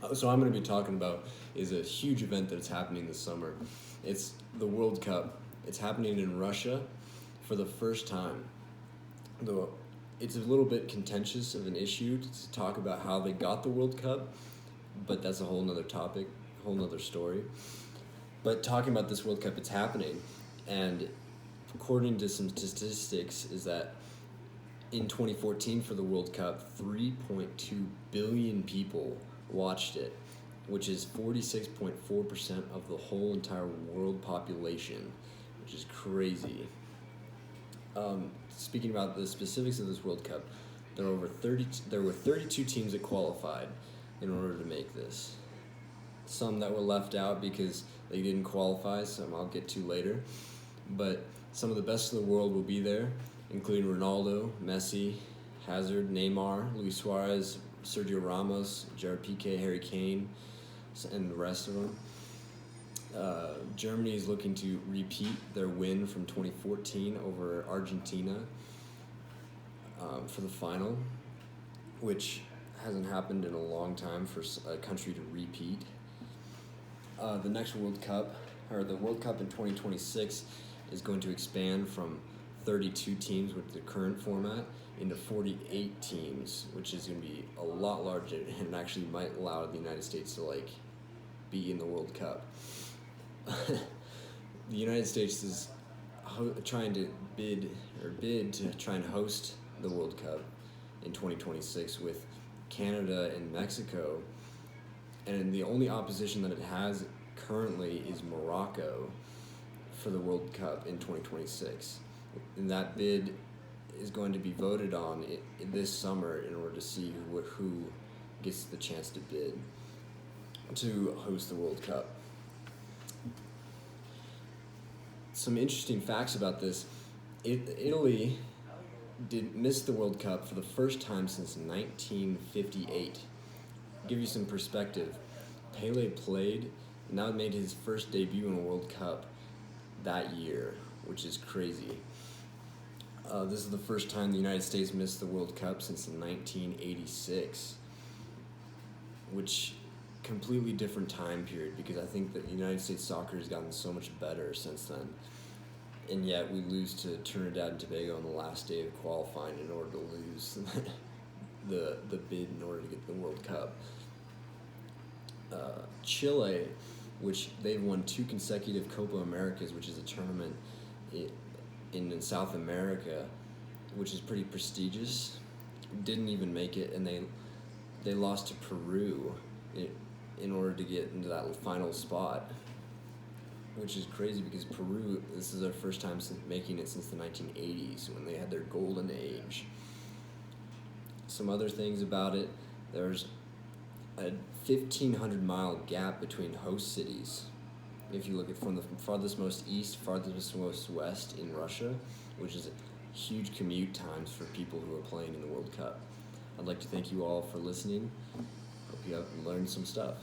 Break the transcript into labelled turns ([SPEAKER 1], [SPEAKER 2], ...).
[SPEAKER 1] So I'm going to be talking about is a huge event that's happening this summer. It's the World Cup. It's happening in Russia for the first time. Though it's a little bit contentious of an issue to talk about how they got the World Cup, but that's a whole nother topic, whole nother story. But talking about this World Cup, it's happening, and according to some statistics, is that in 2014 for the World Cup, 3.2 billion people watched it, which is 46.4% of the whole entire world population, which is crazy. Speaking about the specifics of this World Cup, there were 32 teams that qualified in order to make this. Some that were left out because they didn't qualify, some I'll get to later. But some of the best of the world will be there, including Ronaldo, Messi, Hazard, Neymar, Luis Suarez, Sergio Ramos, Gerard Piqué, Harry Kane, and the rest of them. Germany is looking to repeat their win from 2014 over Argentina for the final, which hasn't happened in a long time for a country to repeat. The next World Cup, or the World Cup in 2026, is going to expand from 32 teams with the current format into 48 teams, which is going to be a lot larger and actually might allow the United States to be in the World Cup. The United States is trying to bid to try and host the World Cup in 2026 with Canada and Mexico, and the only opposition that it has currently is Morocco for the World Cup in 2026. And that bid is going to be voted on this summer in order to see who gets the chance to bid to host the World Cup. Some interesting facts about this. Italy did miss the World Cup for the first time since 1958. Give you some perspective. Pele played, now made his first debut in a World Cup that year, which is crazy. This is the first time the United States missed the World Cup since 1986, which completely different time period, because I think that the United States soccer has gotten so much better since then. And yet we lose to Trinidad and Tobago on the last day of qualifying in order to lose the bid in order to get the World Cup. Chile, which they've won 2 consecutive Copa Americas, which is a tournament in South America, which is pretty prestigious, didn't even make it, and they lost to Peru in order to get into that final spot, which is crazy because Peru, this is their first time making it since the 1980s when they had their golden age. Some other things about it, there's a 1,500-mile gap between host cities. If you look at from the farthest most east, farthest most west in Russia, which is huge commute times for people who are playing in the World Cup. I'd like to thank you all for listening. Hope you have learned some stuff.